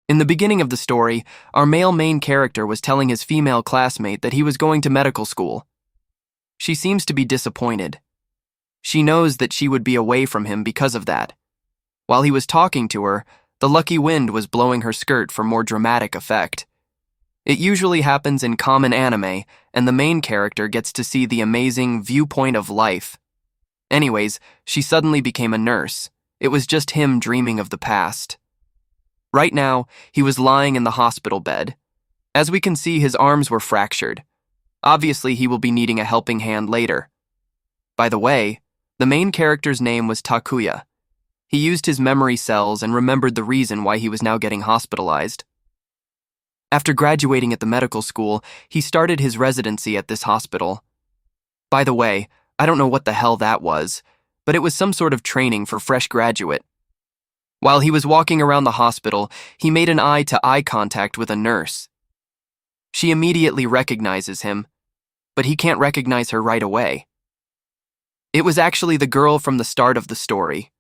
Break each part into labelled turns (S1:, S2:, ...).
S1: In the beginning of the story, our male main character was telling his female classmate that he was going to medical school. She seems to be disappointed. She knows that she would be away from him because of that. While he was talking to her, the lucky wind was blowing her skirt for more dramatic effect. It usually happens in common anime, and the main character gets to see the amazing viewpoint of life. Anyways, she suddenly became a nurse. It was just him dreaming of the past. Right now, he was lying in the hospital bed. As we can see, his arms were fractured. Obviously, he will be needing a helping hand later. By the way, the main character's name was Takuya. He used his memory cells and remembered the reason why he was now getting hospitalized. After graduating at the medical school, he started his residency at this hospital. By the way, I don't know what the hell that was, but it was some sort of training for fresh graduate. While he was walking around the hospital, he made an eye-to-eye contact with a nurse. She immediately recognizes him, but he can't recognize her right away. It was actually the girl from the start of the story.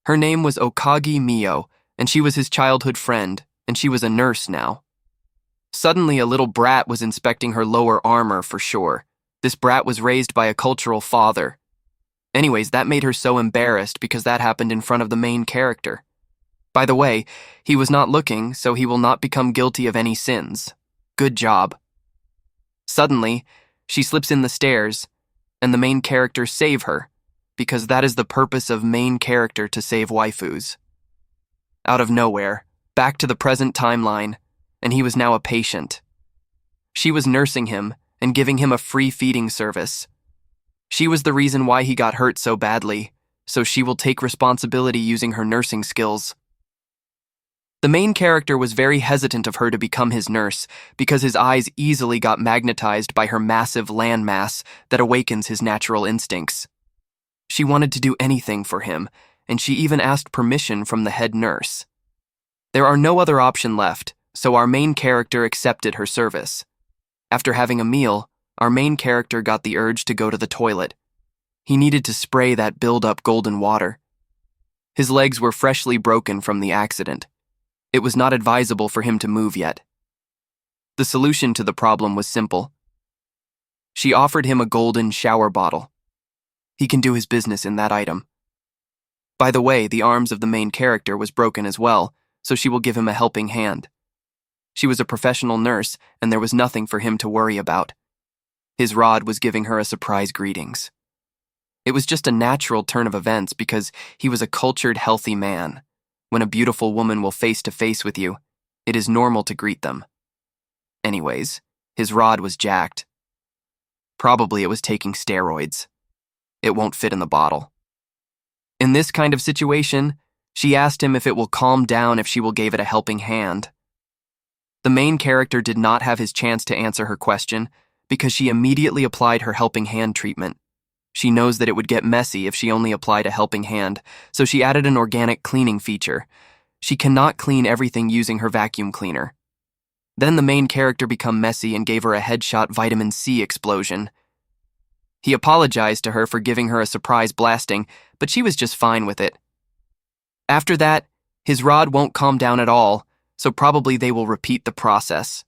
S1: Her name was Okagi Mio, and she was his childhood friend, and she was a nurse now. Suddenly, a little brat was inspecting her lower armor for sure. This brat was raised by a cultural father. Anyways, that made her so embarrassed because that happened in front of the main character. By the way, he was not looking, so he will not become guilty of any sins. Good job. Suddenly, she slips in the stairs, and the main character save her, because that is the purpose of main character to save waifus. Out of nowhere, back to the present timeline, and he was now a patient. She was nursing him and giving him a free feeding service. She was the reason why he got hurt so badly, so she will take responsibility using her nursing skills. The main character was very hesitant of her to become his nurse because his eyes easily got magnetized by her massive landmass that awakens his natural instincts. She wanted to do anything for him, and she even asked permission from the head nurse. There are no other option left, so our main character accepted her service. After having a meal, our main character got the urge to go to the toilet. He needed to spray that build-up golden water. His legs were freshly broken from the accident. It was not advisable for him to move yet. The solution to the problem was simple. She offered him a golden shower bottle. He can do his business in that item. By the way, the arms of the main character was broken as well, so she will give him a helping hand. She was a professional nurse, and there was nothing for him to worry about. His rod was giving her a surprise greetings. It was just a natural turn of events because he was a cultured, healthy man. When a beautiful woman will face-to-face with you, it is normal to greet them. Anyways, his rod was jacked. Probably it was taking steroids. It won't fit in the bottle. In this kind of situation, she asked him if it will calm down if she will give it a helping hand. The main character did not have his chance to answer her question because she immediately applied her helping hand treatment. She knows that it would get messy if she only applied a helping hand, so she added an organic cleaning feature. She cannot clean everything using her vacuum cleaner. Then the main character became messy and gave her a headshot vitamin C explosion. He apologized to her for giving her a surprise blasting, but she was just fine with it. After that, his rod won't calm down at all, so probably they will repeat the process.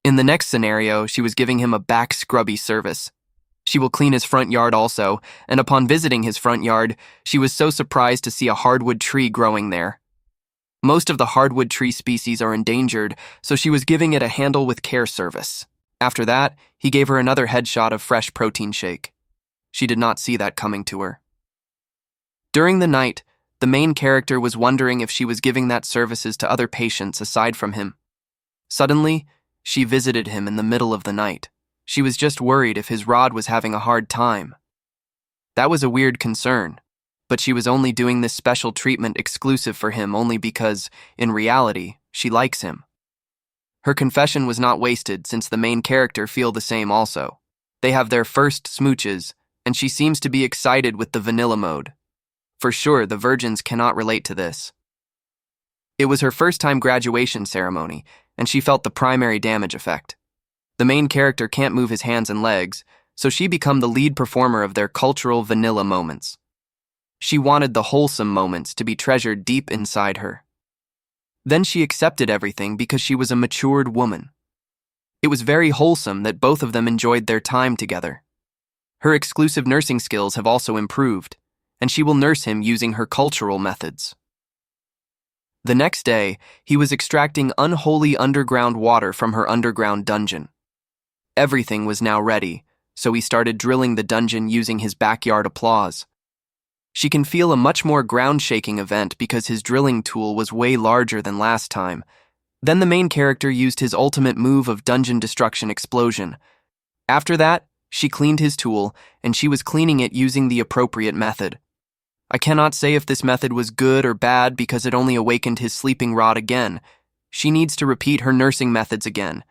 S1: In the next scenario, she was giving him a back scrubby service. She will clean his front yard also, and upon visiting his front yard, she was so surprised to see a hardwood tree growing there. Most of the hardwood tree species are endangered, so she was giving it a handle with care service. After that, he gave her another headshot of fresh protein shake. She did not see that coming to her. During the night, the main character was wondering if she was giving that services to other patients aside from him. Suddenly, she visited him in the middle of the night. She was just worried if his rod was having a hard time. That was a weird concern, but she was only doing this special treatment exclusive for him only because, in reality, she likes him. Her confession was not wasted since the main character feel the same also. They have their first smooches, and she seems to be excited with the vanilla mode. For sure, the virgins cannot relate to this. It was her first-time graduation ceremony, and she felt the primary damage effect. The main character can't move his hands and legs, so she became the lead performer of their cultural vanilla moments. She wanted the wholesome moments to be treasured deep inside her. Then she accepted everything because she was a matured woman. It was very wholesome that both of them enjoyed their time together. Her exclusive nursing skills have also improved, and she will nurse him using her cultural methods. The next day, he was extracting unholy underground water from her underground dungeon. Everything was now ready, so he started drilling the dungeon using his backyard applause. She can feel a much more ground-shaking event because his drilling tool was way larger than last time. Then the main character used his ultimate move of dungeon destruction explosion. After that, she cleaned his tool, and she was cleaning it using the appropriate method. I cannot say if this method was good or bad because it only awakened his sleeping rod again. She needs to repeat her nursing methods again.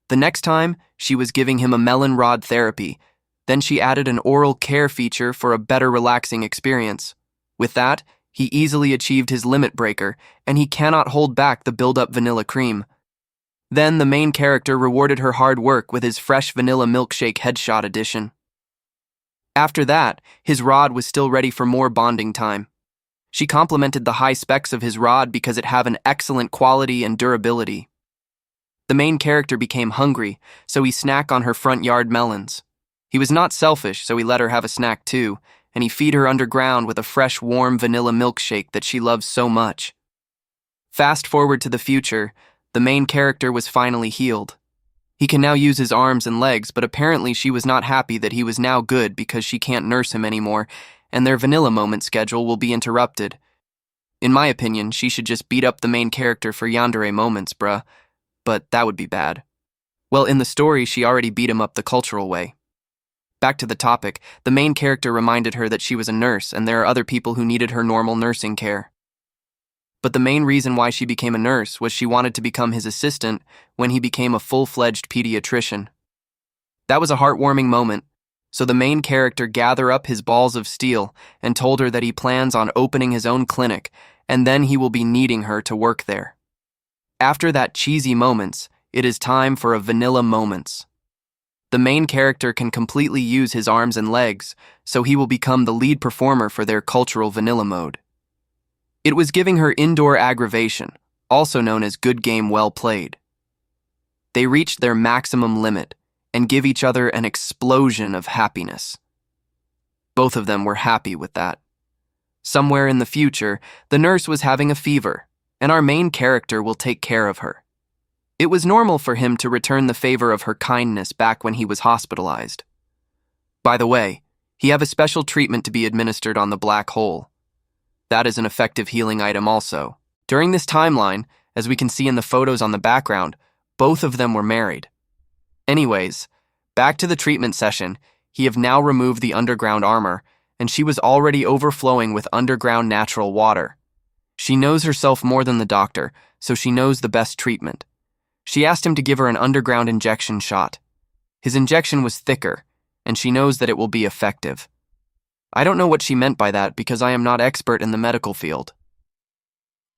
S1: The next time, she was giving him a melon rod therapy. Then she added an oral care feature for a better relaxing experience. With that, he easily achieved his limit breaker, and he cannot hold back the build-up vanilla cream. Then the main character rewarded her hard work with his fresh vanilla milkshake headshot edition. After that, his rod was still ready for more bonding time. She complimented the high specs of his rod because it have an excellent quality and durability. The main character became hungry, so he snacked on her front yard melons. He was not selfish, so he let her have a snack too, and he feed her underground with a fresh, warm vanilla milkshake that she loves so much. Fast forward to the future, the main character was finally healed. He can now use his arms and legs, but apparently she was not happy that he was now good because she can't nurse him anymore, and their vanilla moment schedule will be interrupted. In my opinion, she should just beat up the main character for yandere moments, bruh. But that would be bad. Well, in the story, she already beat him up the cultural way. Back to the topic, the main character reminded her that she was a nurse and there are other people who needed her normal nursing care. But the main reason why she became a nurse was she wanted to become his assistant when he became a full-fledged pediatrician. That was a heartwarming moment, so the main character gathered up his balls of steel and told her that he plans on opening his own clinic, and then he will be needing her to work there. After that cheesy moments, it is time for a vanilla moments. The main character can completely use his arms and legs, so he will become the lead performer for their cultural vanilla mode. It was giving her indoor aggravation, also known as good game well played. They reached their maximum limit and give each other an explosion of happiness. Both of them were happy with that. Somewhere in the future, the nurse was having a fever, and our main character will take care of her. It was normal for him to return the favor of her kindness back when he was hospitalized. By the way, he have a special treatment to be administered on the black hole. That is an effective healing item also. During this timeline, as we can see in the photos on the background, both of them were married. Anyways, back to the treatment session, he have now removed the underground armor, and she was already overflowing with underground natural water. She knows herself more than the doctor, so she knows the best treatment. She asked him to give her an underground injection shot. His injection was thicker, and she knows that it will be effective. I don't know what she meant by that because I am not expert in the medical field.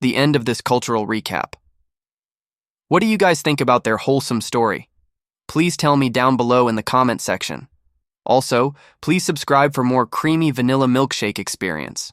S1: The end of this cultural recap. What do you guys think about their wholesome story? Please tell me down below in the comment section. Also, please subscribe for more creamy vanilla milkshake experience.